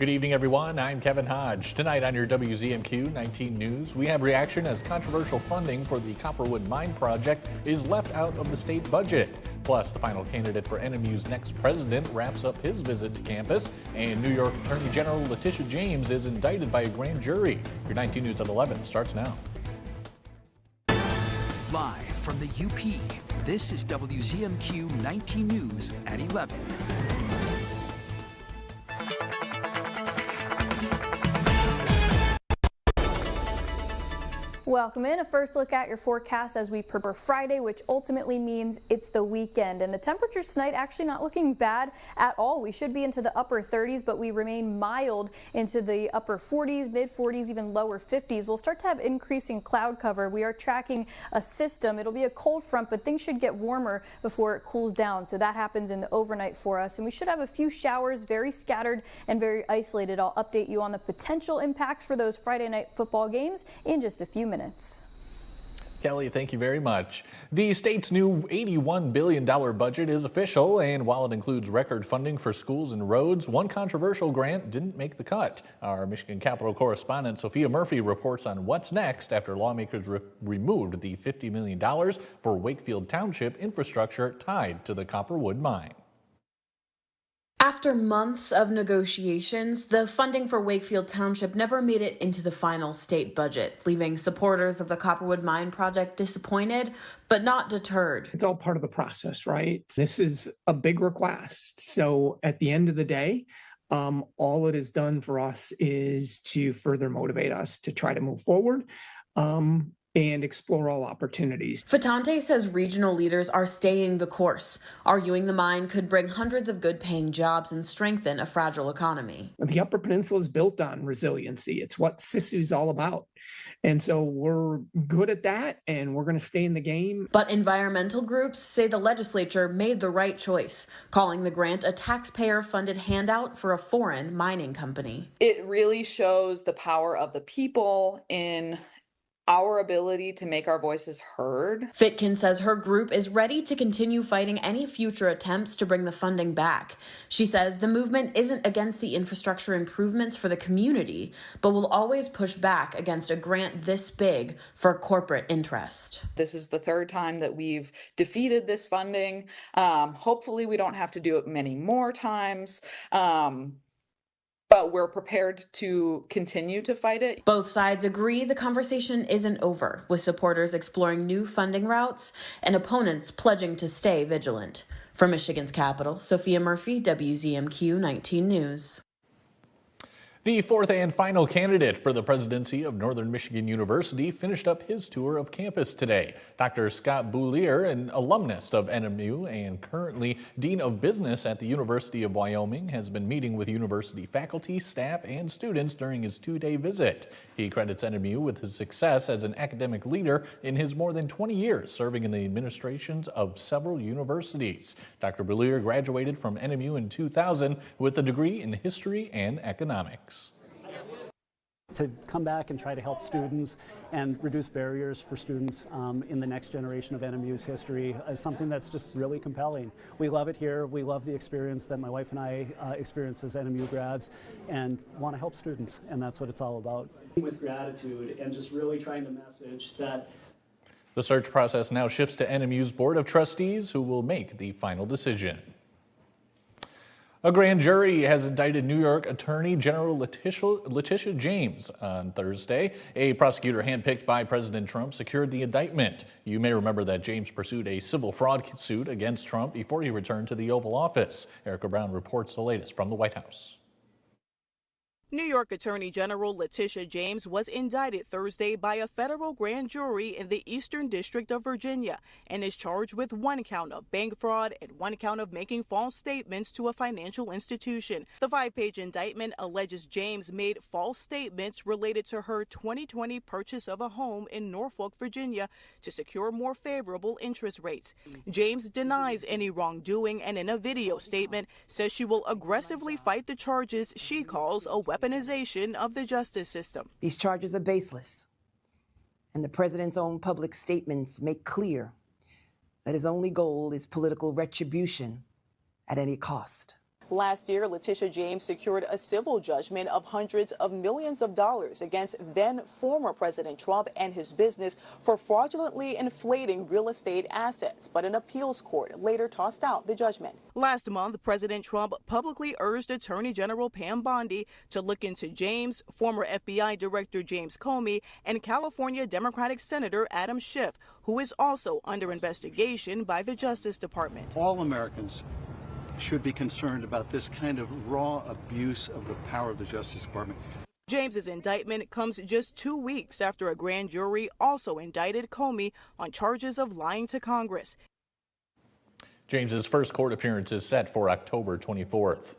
Good evening, everyone. I'm Kevin Hodge. Tonight on your WZMQ 19 News, we have reaction as controversial funding for the Copperwood Mine project is left out of the state budget. Plus, the final candidate for NMU's next president wraps up his visit to campus, and New York Attorney General Letitia James is indicted by a grand jury. Your 19 News at 11 starts now. Live from the UP, this is WZMQ 19 News at 11. Welcome in. A first look at your forecast as we prepare Friday, which ultimately means it's the weekend. And the temperatures tonight actually not looking bad at all. We should be into the upper 30s, but we remain mild into the upper 40s, mid 40s, even lower 50s. We'll start to have increasing cloud cover. We are tracking a system. It'll be a cold front, but things should get warmer before it cools down. So that happens in the overnight for us. And we should have a few showers, very scattered and very isolated. I'll update you on the potential impacts for those Friday night football games in just a few minutes. Kelly, thank you very much. The state's new $81 billion budget is official, and while it includes record funding for schools and roads, one controversial grant didn't make the cut. Our Michigan Capitol correspondent Sophia Murphy reports on what's next after lawmakers removed the $50 million for Wakefield Township infrastructure tied to the Copperwood mine. After months of negotiations, the funding for Wakefield Township never made it into the final state budget, leaving supporters of the Copperwood Mine project disappointed, but not deterred. It's all part of the process, right? This is a big request. So at the end of the day, all it has done for us is to further motivate us to try to move forward. And explore all opportunities. Fatante says regional leaders are staying the course, arguing the mine could bring hundreds of good-paying jobs and strengthen a fragile economy. The Upper Peninsula is built on resiliency. It's what SISU's all about. And so we're good at that, and we're going to stay in the game. But environmental groups say the legislature made the right choice, calling the grant a taxpayer-funded handout for a foreign mining company. It really shows the power of the people in our ability to make our voices heard. Fitkin says her group is ready to continue fighting any future attempts to bring the funding back. She says the movement isn't against the infrastructure improvements for the community, but will always push back against a grant this big for corporate interest. This is the third time that we've defeated this funding. Hopefully we don't have to do it many more times. But we're prepared to continue to fight it. Both sides agree the conversation isn't over, with supporters exploring new funding routes and opponents pledging to stay vigilant. From Michigan's capital, Sophia Murphy, WZMQ 19 News. The fourth and final candidate for the presidency of Northern Michigan University finished up his tour of campus today. Dr. Scott Boulier, an alumnus of NMU and currently Dean of Business at the University of Wyoming, has been meeting with university faculty, staff, and students during his two-day visit. He credits NMU with his success as an academic leader in his more than 20 years serving in the administrations of several universities. Dr. Boulier graduated from NMU in 2000 with a degree in history and economics. To come back and try to help students and reduce barriers for students in the next generation of NMU's history is something that's just really compelling. We love it here. We love the experience that my wife and I experienced as NMU grads and want to help students, and that's what it's all about. With gratitude and just really trying to message that. The search process now shifts to NMU's Board of Trustees, who will make the final decision. A grand jury has indicted New York Attorney General Letitia James on Thursday. A prosecutor handpicked by President Trump secured the indictment. You may remember that James pursued a civil fraud suit against Trump before he returned to the Oval Office. Erica Brown reports the latest from the White House. New York Attorney General Letitia James was indicted Thursday by a federal grand jury in the Eastern District of Virginia and is charged with one count of bank fraud and one count of making false statements to a financial institution. The 5-page indictment alleges James made false statements related to her 2020 purchase of a home in Norfolk, Virginia, to secure more favorable interest rates. James denies any wrongdoing and in a video statement says she will aggressively fight the charges she calls a weaponization of the justice system. These charges are baseless, and the president's own public statements make clear that his only goal is political retribution at any cost. Last year, Letitia James secured a civil judgment of hundreds of millions of dollars against then former President Trump and his business for fraudulently inflating real estate assets, but an appeals court later tossed out the judgment. Last month, President Trump publicly urged Attorney General Pam Bondi to look into James, former FBI Director James Comey, and California Democratic Senator Adam Schiff, who is also under investigation by the Justice Department. All Americans should be concerned about this kind of raw abuse of the power of the Justice Department. James's indictment comes just 2 weeks after a grand jury also indicted Comey on charges of lying to Congress. James's first court appearance is set for October 24th.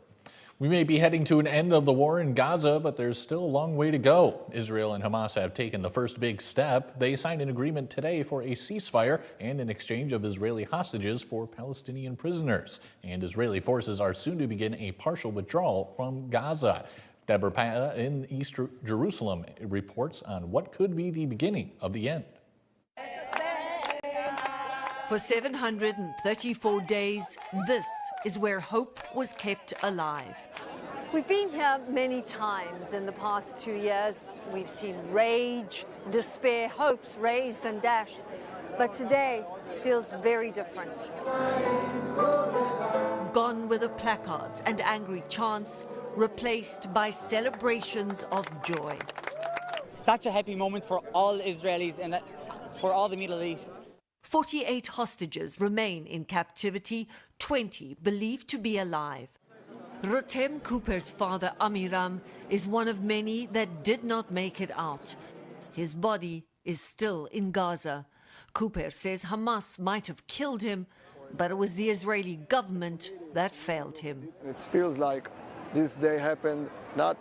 We may be heading to an end of the war in Gaza, but there's still a long way to go. Israel and Hamas have taken the first big step. They signed an agreement today for a ceasefire and an exchange of Israeli hostages for Palestinian prisoners. And Israeli forces are soon to begin a partial withdrawal from Gaza. Deborah Pata in East Jerusalem reports on what could be the beginning of the end. For 734 days, this is where hope was kept alive. We've been here many times in the past 2 years. We've seen rage, despair, hopes raised and dashed. But today feels very different. Gone were the placards and angry chants, replaced by celebrations of joy. Such a happy moment for all Israelis and for all the Middle East. 48 hostages remain in captivity, 20 believed to be alive. Rotem Cooper's father, Amiram, is one of many that did not make it out. His body is still in Gaza. Cooper says Hamas might have killed him, but it was the Israeli government that failed him. It feels like this day happened not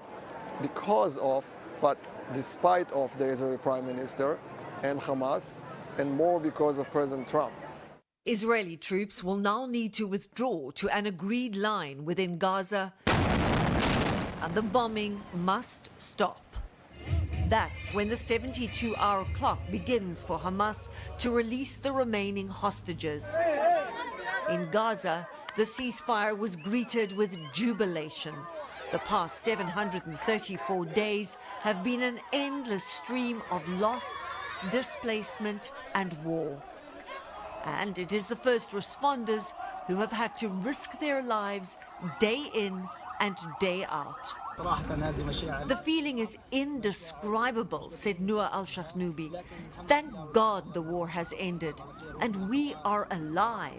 because of, but despite of the Israeli Prime Minister and Hamas, and more because of President Trump. Israeli troops will now need to withdraw to an agreed line within Gaza, and the bombing must stop. That's when the 72-hour clock begins for Hamas to release the remaining hostages. In Gaza, the ceasefire was greeted with jubilation. The past 734 days have been an endless stream of loss, displacement and war. And it is the first responders who have had to risk their lives day in and day out. The feeling is indescribable, said Noor al-Shakhnoubi. Thank God the war has ended and we are alive.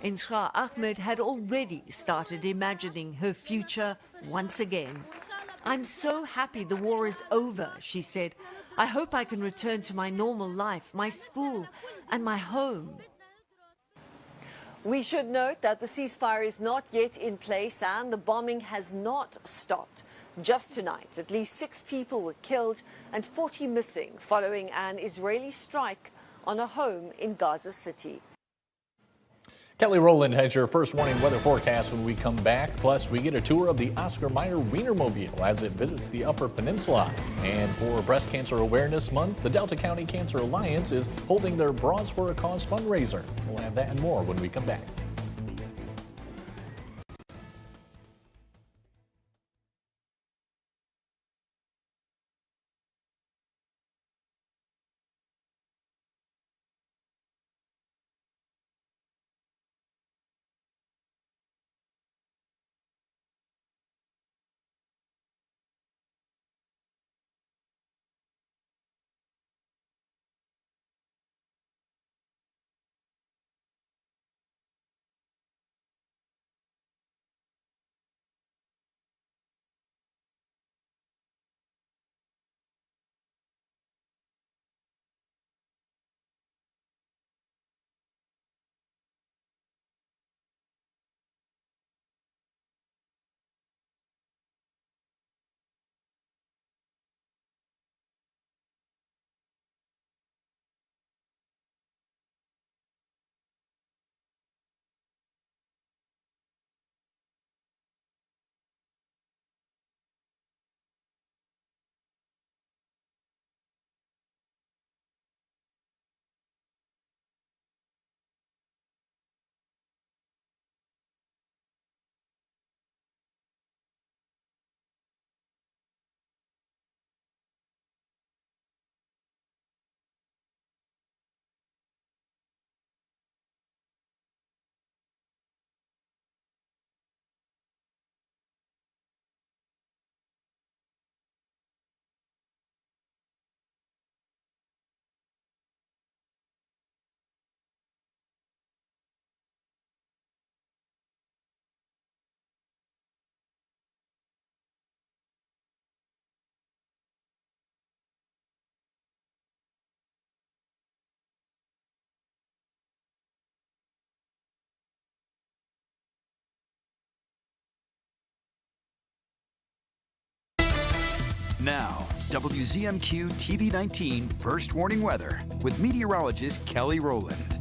Inshra Ahmed had already started imagining her future once again. I'm so happy the war is over, she said. I hope I can return to my normal life, my school, and my home. We should note that the ceasefire is not yet in place and the bombing has not stopped. Just tonight, at least 6 people were killed and 40 missing following an Israeli strike on a home in Gaza City. Kelly Rowland has your first warning weather forecast when we come back. Plus, we get a tour of the Oscar Mayer Wienermobile as it visits the Upper Peninsula. And for Breast Cancer Awareness Month, the Delta County Cancer Alliance is holding their Bras for a Cause fundraiser. We'll have that and more when we come back. Now, WZMQ TV 19 First Warning Weather with meteorologist Kelly Rowland.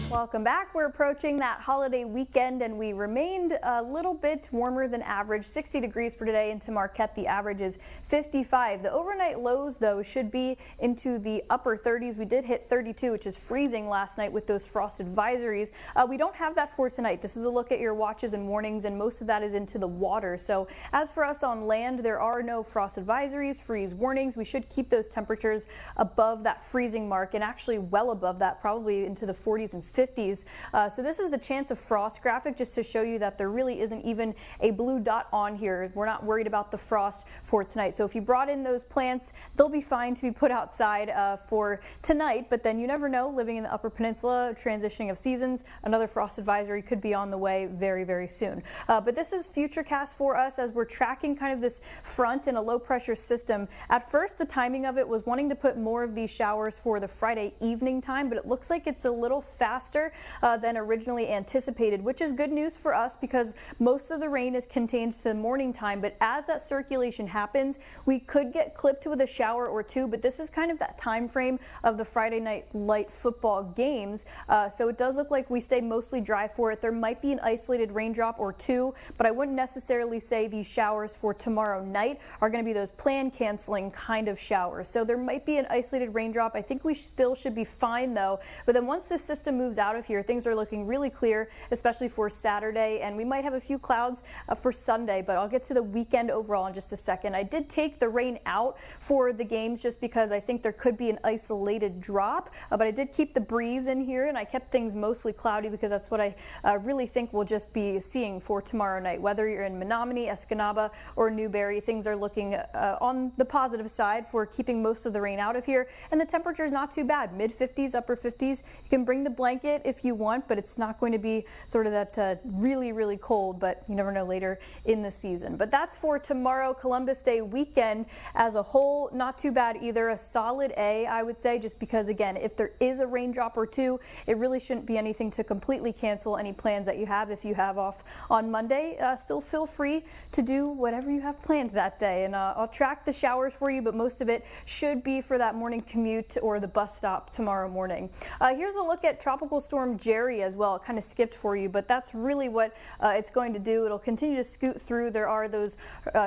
Welcome back. We're approaching that holiday weekend and we remained a little bit warmer than average. 60 degrees for today into Marquette. The average is 55. The overnight lows, though, should be into the upper 30s. We did hit 32, which is freezing last night with those frost advisories. We don't have that for tonight. This is a look at your watches and warnings, and most of that is into the water. So as for us on land, there are no frost advisories, freeze warnings. We should keep those temperatures above that freezing mark and actually well above that, probably into the 40s and 50s. So this is the chance of frost graphic, just to show you that there really isn't even a blue dot on here. We're not worried about the frost for tonight. So if you brought in those plants, they'll be fine to be put outside for tonight, but then you never know, living in the Upper Peninsula, transitioning of seasons, another frost advisory could be on the way very, very soon. But this is futurecast for us as we're tracking kind of this front in a low pressure system. At first, the timing of it was wanting to put more of these showers for the Friday evening time, but it looks like it's a little faster than originally anticipated, which is good news for us because most of the rain is contained to the morning time. But as that circulation happens, we could get clipped with a shower or two, but this is kind of that time frame of the Friday night light football games. So it does look like we stay mostly dry for it. There might be an isolated raindrop or two, but I wouldn't necessarily say these showers for tomorrow night are going to be those plan canceling kind of showers. So there might be an isolated raindrop. I think we still should be fine though. But then once the system moves out of here, things are looking really clear, especially for Saturday, and we might have a few clouds for Sunday, but I'll get to the weekend overall in just a second. I did take the rain out for the games just because I think there could be an isolated drop, but I did keep the breeze in here, and I kept things mostly cloudy because that's what I really think we'll just be seeing for tomorrow night. Whether you're in Menominee, Escanaba, or Newberry, things are looking on the positive side for keeping most of the rain out of here, and the temperature is not too bad. Mid-50s, upper 50s. You can bring the blanket if you want, but it's not going to be sort of that really, really cold, but you never know later in the season. But that's for tomorrow, Columbus Day weekend as a whole. Not too bad either. A solid A, I would say, just because, again, if there is a raindrop or two, it really shouldn't be anything to completely cancel any plans that you have. If you have off on Monday, still feel free to do whatever you have planned that day. And I'll track the showers for you, but most of it should be for that morning commute or the bus stop tomorrow morning. Here's a look at Tropical Storm Jerry as well. It kind of skipped for you, but that's really what it's going to do. It'll continue to scoot through. There are those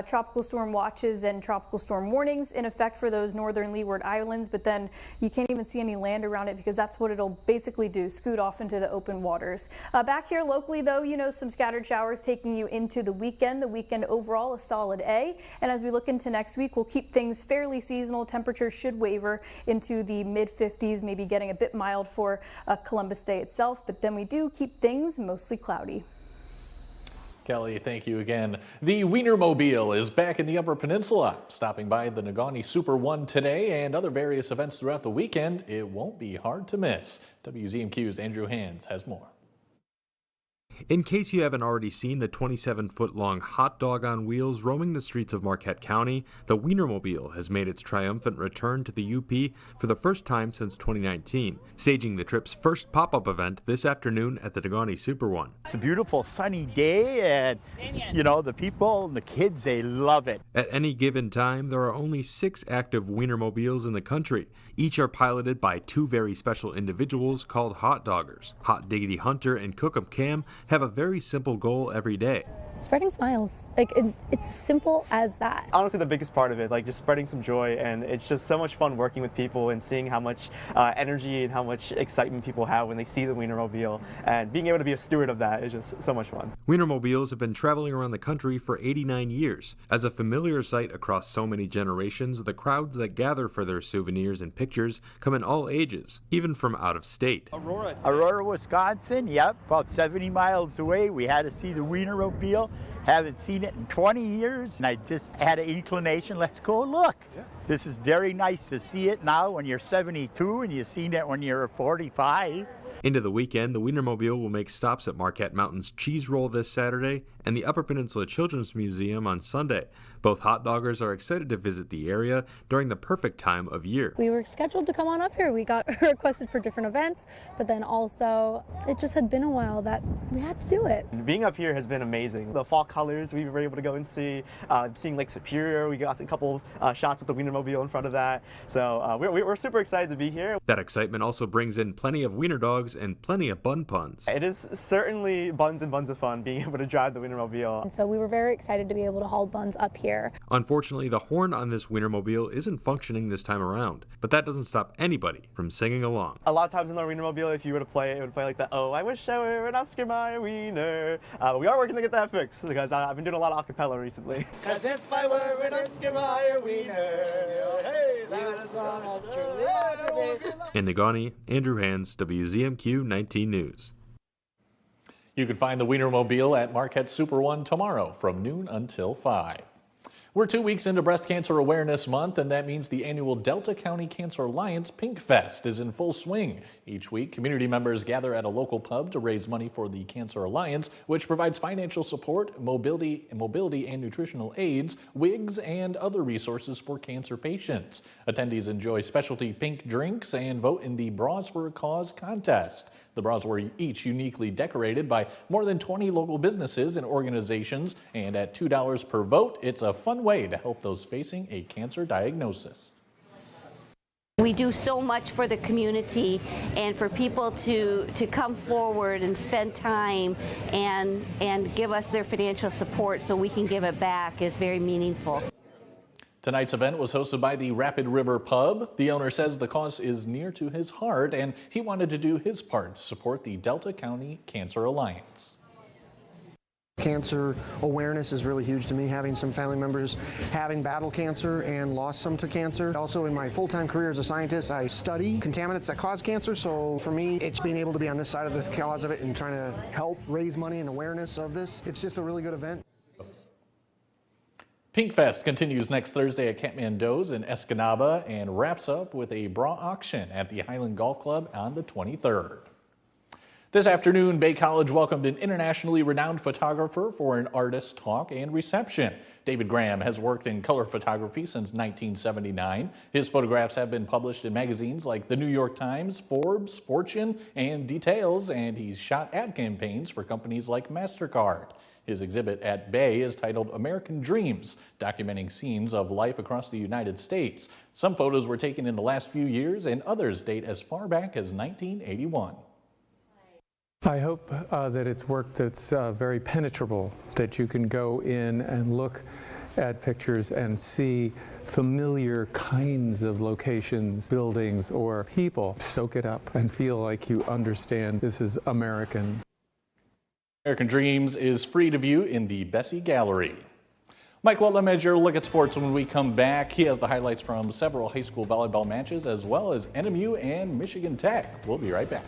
tropical storm watches and tropical storm warnings in effect for those northern Leeward Islands, but then you can't even see any land around it because that's what it'll basically do, scoot off into the open waters. Back here locally, though, you know, some scattered showers taking you into the weekend. The weekend overall a solid A, and as we look into next week, we'll keep things fairly seasonal. Temperatures should waver into the mid-50s, maybe getting a bit mild for Columbus Day itself, but then we do keep things mostly cloudy. Kelly, thank you again. The Wienermobile is back in the Upper Peninsula. Stopping by the Negaunee Super One today and other various events throughout the weekend, it won't be hard to miss. WZMQ's Andrew Hands has more. In case you haven't already seen the 27-foot-long hot dog on wheels roaming the streets of Marquette County, the Wienermobile has made its triumphant return to the UP for the first time since 2019, staging the trip's first pop-up event this afternoon at the Negaunee Super One. It's a beautiful sunny day, and you know, the people and the kids, they love it. At any given time, there are only 6 active Wienermobiles in the country. Each are piloted by 2 very special individuals called hot doggers. Hot Diggity Hunter and Cookup Cam have a very simple goal every day. Spreading smiles. Like, it's as simple as that. Honestly, the biggest part of it, like just spreading some joy, and it's just so much fun working with people and seeing how much energy and how much excitement people have when they see the Wienermobile, and being able to be a steward of that is just so much fun. Wienermobiles have been traveling around the country for 89 years. As a familiar sight across so many generations, the crowds that gather for their souvenirs and pictures come in all ages, even from out of state. Aurora, Wisconsin, yep, about 70 miles away. We had to see the Wienermobile. Haven't seen it in 20 years, and I just had an inclination, let's go look. Yeah. This is very nice to see it now when you're 72 and you've seen it when you're 45. Into the weekend, the Wienermobile will make stops at Marquette Mountain's Cheese Roll this Saturday and the Upper Peninsula Children's Museum on Sunday. Both hot doggers are excited to visit the area during the perfect time of year. We were scheduled to come on up here. We got requested for different events, but then also it just had been a while that we had to do it. Being up here has been amazing. The fall colors we were able to go and see, seeing Lake Superior, we got a couple shots with the Wienermobile in front of that. So we're super excited to be here. That excitement also brings in plenty of wiener dogs and plenty of bun puns. It is certainly buns and buns of fun being able to drive the Wienermobile. And so we were very excited to be able to haul buns up here. Unfortunately, the horn on this Wienermobile isn't functioning this time around, but that doesn't stop anybody from singing along. A lot of times in the Wienermobile, if you were to play it, would play like that, "Oh, I wish I were an Oscar Mayer Wiener." We are working to get that fixed because I've been doing a lot of acapella recently. Cause if I were an Oscar Mayer Wiener, hey, that is on a In Negaunee, Andrew Hands, WZMQ 19 News. You can find the Wienermobile at Marquette Super One tomorrow from noon until 5. We're 2 weeks into Breast Cancer Awareness Month, and that means the annual Delta County Cancer Alliance Pink Fest is in full swing. Each week, community members gather at a local pub to raise money for the Cancer Alliance, which provides financial support, mobility and nutritional aids, wigs, and other resources for cancer patients. Attendees enjoy specialty pink drinks and vote in the Bras for a Cause contest. The bras were each uniquely decorated by more than 20 local businesses and organizations, and at $2 per vote, it's a fun way to help those facing a cancer diagnosis. We do so much for the community, and for people to come forward and spend time and give us their financial support so we can give it back is very meaningful. Tonight's event was hosted by the Rapid River Pub. The owner says the cause is near to his heart, and he wanted to do his part to support the Delta County Cancer Alliance. Cancer awareness is really huge to me, having some family members having battled cancer and lost some to cancer. Also, in my full-time career as a scientist, I study contaminants that cause cancer, so for me, it's being able to be on this side of the cause of it and trying to help raise money and awareness of this. It's just a really good event. Pink Fest continues next Thursday at Kathmandu's in Escanaba and wraps up with a bra auction at the Highland Golf Club on the 23rd. This afternoon, Bay College welcomed an internationally renowned photographer for an artist talk and reception. David Graham has worked in color photography since 1979. His photographs have been published in magazines like the New York Times, Forbes, Fortune, and Details, and he's shot ad campaigns for companies like MasterCard. His exhibit at Bay is titled American Dreams, documenting scenes of life across the United States. Some photos were taken in the last few years, and others date as far back as 1981. I hope that it's work that's very penetrable, that you can go in and look at pictures and see familiar kinds of locations, buildings, or people. Soak it up and feel like you understand this is American. American Dreams is free to view in the Bessie Gallery. Mike Lutlam has your look at sports when we come back. He has the highlights from several high school volleyball matches as well as NMU and Michigan Tech. We'll be right back.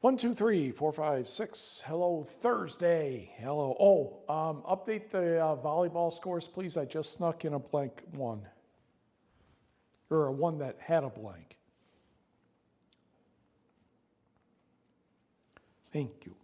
One, two, three, four, five, six. Hello, Thursday. Hello. Oh, update the volleyball scores, please. I just snuck in a blank one, or a one that had a blank. Thank you.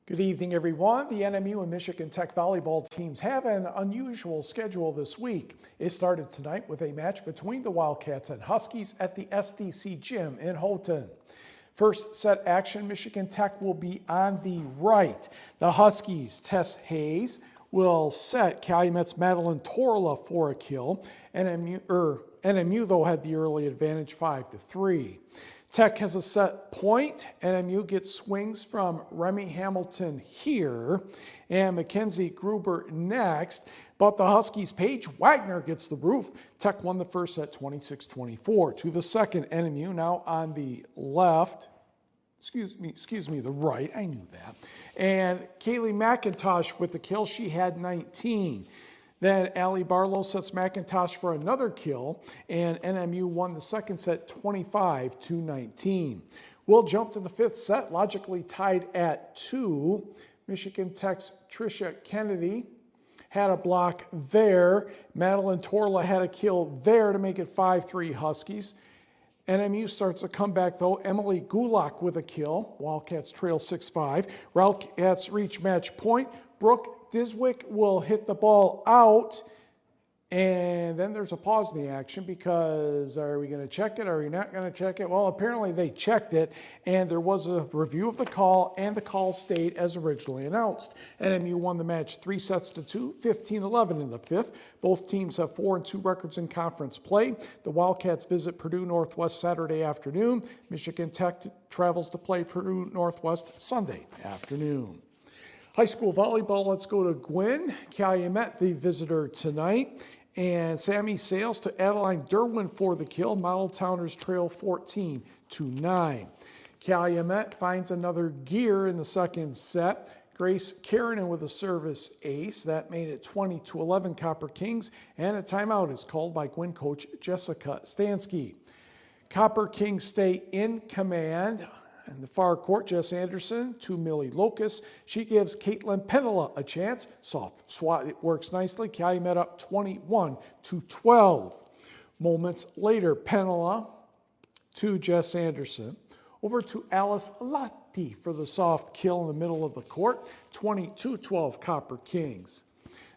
Good evening, everyone. The NMU and Michigan Tech volleyball teams have an unusual schedule this week. It started tonight with a match between the Wildcats and Huskies at the SDC Gym in Houghton. First set action, Michigan Tech will be on the right. The Huskies, Tess Hayes, will set Calumet's Madeline Torla for a kill. NMU though had the early advantage 5-3. Tech has a set point. NMU gets swings from Remy Hamilton here and Mackenzie Gruber next. But the Huskies' Paige Wagner gets the roof. Tech won the first set 26-24. To the second, NMU now on the left. Excuse me, the right. I knew that. And Kaylee McIntosh with the kill. She had 19. Then Allie Barlow sets McIntosh for another kill, and NMU won the second set 25-19. We'll jump to the fifth set, logically tied at 2. Michigan Tech's Tricia Kennedy had a block there. Madeline Torla had a kill there to make it 5-3 Huskies. NMU starts a comeback, though. Emily Gulak with a kill. Wildcats trail 6-5. Wildcats reach match point. Brooke Diswick will hit the ball out, and then there's a pause in the action because are we going to check it? Are we not going to check it? Well, apparently they checked it, and there was a review of the call, and the call stayed as originally announced. NMU won the match 3-2, 15-11 in the fifth. Both teams have 4-2 records in conference play. The Wildcats visit Purdue Northwest Saturday afternoon. Michigan Tech travels to play Purdue Northwest Sunday afternoon. High school volleyball, let's go to Gwynn. Calumet, the visitor tonight. And Sammy Sales to Adeline Derwin for the kill. Model Towners trail 14-9. Calumet finds another gear in the second set. Grace Karanen with a service ace. That made it 20-11 Copper Kings. And a timeout is called by Gwynn coach Jessica Stansky. Copper Kings stay in command. In the far court, Jess Anderson to Millie Locust. She gives Caitlin Penola a chance. Soft swat, it works nicely. Calumet up 21-12. Moments later, Penola to Jess Anderson. Over to Alice Lotti for the soft kill in the middle of the court. 22-12 Copper Kings.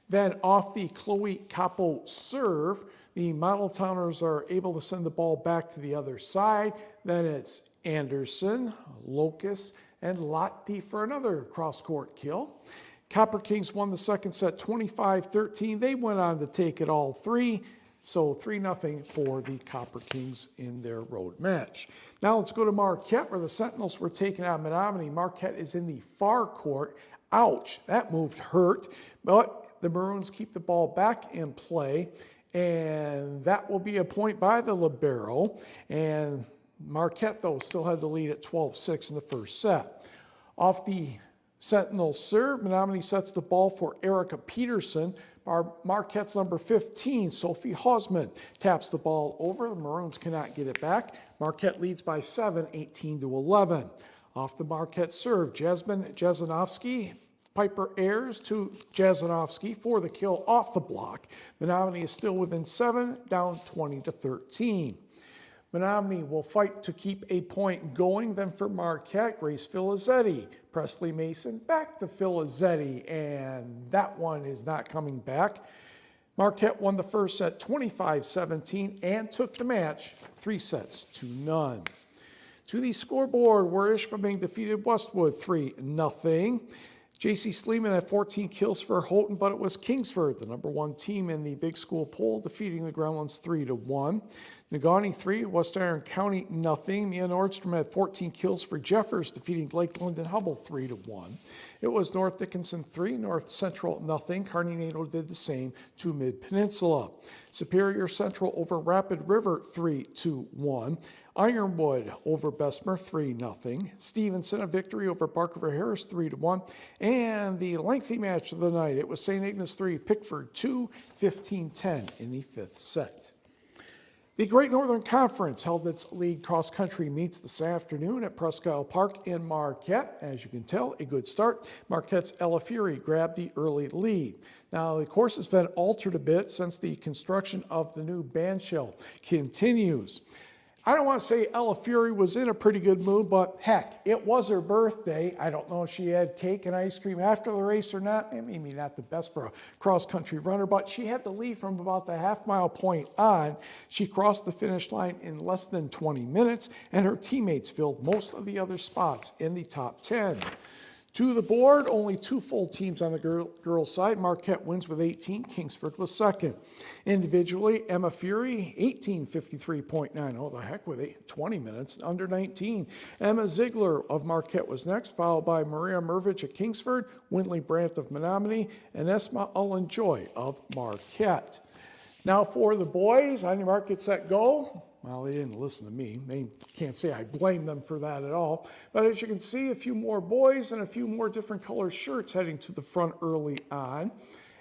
Then off the Chloe Capo serve, the Model Towners are able to send the ball back to the other side. Then it's Anderson, Locust, and Lotti for another cross-court kill. Copper Kings won the second set 25-13. They went on to take it all three, so 3-0 for the Copper Kings in their road match. Now let's go to Marquette, where the Sentinels were taking on Menominee. Marquette is in the far court. Ouch, that moved hurt, but the Maroons keep the ball back in play, and that will be a point by the libero. And Marquette, though, still had the lead at 12-6 in the first set. Off the Sentinel serve, Menominee sets the ball for Erica Peterson. Marquette's number 15, Sophie Hausman, taps the ball over. The Maroons cannot get it back. Marquette leads by 7, 18-11. Off the Marquette serve, Jasmine Jazanovsky. Piper Ayers to Jazanovsky for the kill off the block. Menominee is still within 7, down 20-13. Menominee will fight to keep a point going. Then for Marquette, Grace Filizzetti. Presley Mason back to Filizzetti, and that one is not coming back. Marquette won the first set 25-17 and took the match 3-0. To the scoreboard, where Ishpeming defeated Westwood 3-0. J.C. Sleeman had 14 kills for Houghton, but it was Kingsford, the number 1 team in the big school poll, defeating the Gremlins 3-1. Negaunee 3, West Iron County nothing. Mia Nordstrom had 14 kills for Jeffers, defeating Lakeland and Hubble 3-1. It was North Dickinson 3, North Central nothing. Kearney Nato did the same to Mid Peninsula. Superior Central over Rapid River 3-1. Ironwood over Bessemer 3-0. Stevenson a victory over Barkerville Harris 3-1. And the lengthy match of the night, it was St. Ignace 3, Pickford 2, 15-10 in the fifth set. The Great Northern Conference held its league cross-country meets this afternoon at Presque Isle Park in Marquette. As you can tell, a good start. Marquette's Ella Fury grabbed the early lead. Now, the course has been altered a bit since the construction of the new bandshell continues. I don't want to say Ella Fury was in a pretty good mood, but heck, it was her birthday. I don't know if she had cake and ice cream after the race or not. Maybe not the best for a cross-country runner, but she had the lead from about the half-mile point on. She crossed the finish line in less than 20 minutes, and her teammates filled most of the other spots in the top 10. To the board, only two full teams on the girls' side. Marquette wins with 18. Kingsford was second. Individually, Emma Fury, 18:53.9. Oh, the heck with it, 20 minutes, under 19. Emma Ziegler of Marquette was next, followed by Maria Mervich of Kingsford, Windley Brandt of Menominee, and Esma Ullen-Joy of Marquette. Now for the boys, on your mark, get set, go. Well, they didn't listen to me. They can't say I blame them for that at all. But as you can see, a few more boys and a few more different color shirts heading to the front early on.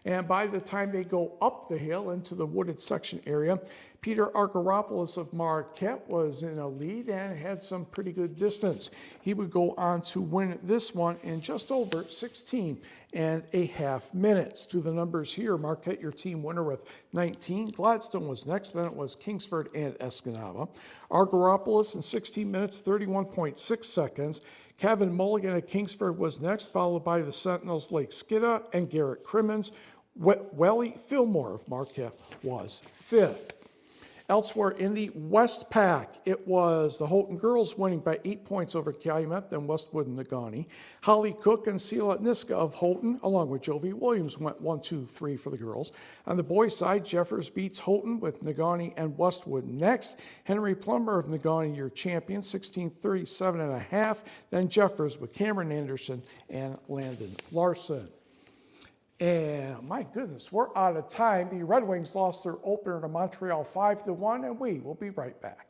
And by the time they go up the hill into the wooded section area, Peter Argyropoulos of Marquette was in a lead and had some pretty good distance. He would go on to win this one in just over 16.5 minutes. To the numbers here, Marquette, your team winner with 19. Gladstone was next, then it was Kingsford and Escanaba. Argyropoulos in 16 minutes, 31.6 seconds. Kevin Mulligan at Kingsford was next, followed by the Sentinels Lake Skidda and Garrett Crimmins. Welly Fillmore of Marquette was fifth. Elsewhere in the West Pack, it was the Houghton girls winning by 8 points over Calumet, then Westwood and Negaunee. Holly Cook and Sela Niska of Houghton, along with Jovi Williams, went 1, 2, 3 for the girls. On the boys' side, Jeffers beats Houghton with Negaunee and Westwood next. Henry Plummer of Negaunee, your champion, 16:37.5. Then Jeffers with Cameron Anderson and Landon Larson. And my goodness, we're out of time. The Red Wings lost their opener to Montreal 5-1, and we will be right back.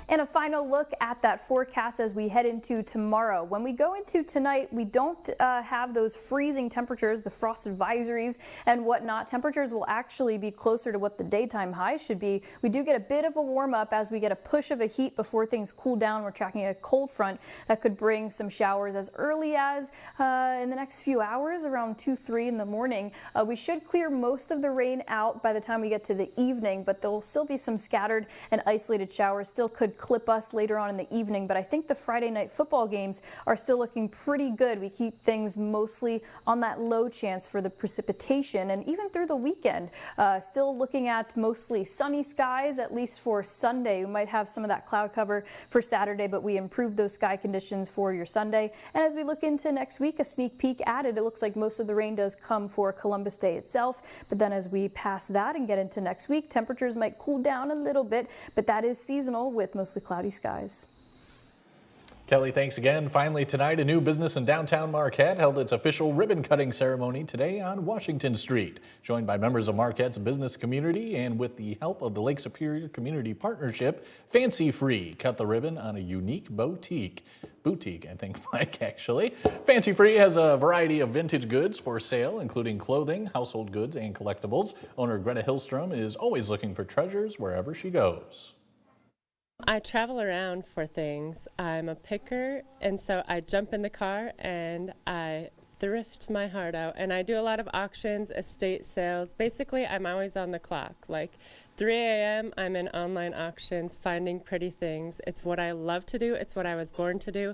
And a final look at that forecast as we head into tomorrow. When we go into tonight, we don't have those freezing temperatures, the frost advisories and whatnot. Temperatures will actually be closer to what the daytime highs should be. We do get a bit of a warm up as we get a push of a heat before things cool down. We're tracking a cold front that could bring some showers as early as in the next few hours, around 2-3 in the morning. We should clear most of the rain out by the time we get to the evening, but there will still be some scattered and isolated showers. Still could clip us later on in the evening, but I think the Friday night football games are still looking pretty good. We keep things mostly on that low chance for the precipitation, and even through the weekend, still looking at mostly sunny skies, at least for Sunday. We might have some of that cloud cover for Saturday, but we improved those sky conditions for your Sunday. And as we look into next week, a sneak peek added. It looks like most of the rain does come for Columbus Day itself, but then as we pass that and get into next week, temperatures might cool down a little bit, but that is seasonal with mostly cloudy skies. Kelly, thanks again. Finally tonight, a new business in downtown Marquette held its official ribbon-cutting ceremony today on Washington Street. Joined by members of Marquette's business community and with the help of the Lake Superior Community Partnership, Fancy Free cut the ribbon on a unique boutique, I think, Mike, actually. Fancy Free has a variety of vintage goods for sale, including clothing, household goods, and collectibles. Owner Greta Hillstrom is always looking for treasures wherever she goes. I travel around for things. I'm a picker, and so I jump in the car and I thrift my heart out. And I do a lot of auctions, estate sales. Basically, I'm always on the clock. Like 3 a.m., I'm in online auctions, finding pretty things. It's what I love to do. It's what I was born to do.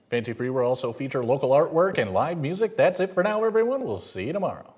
Fancy Free will also feature local artwork and live music. That's it for now, everyone. We'll see you tomorrow.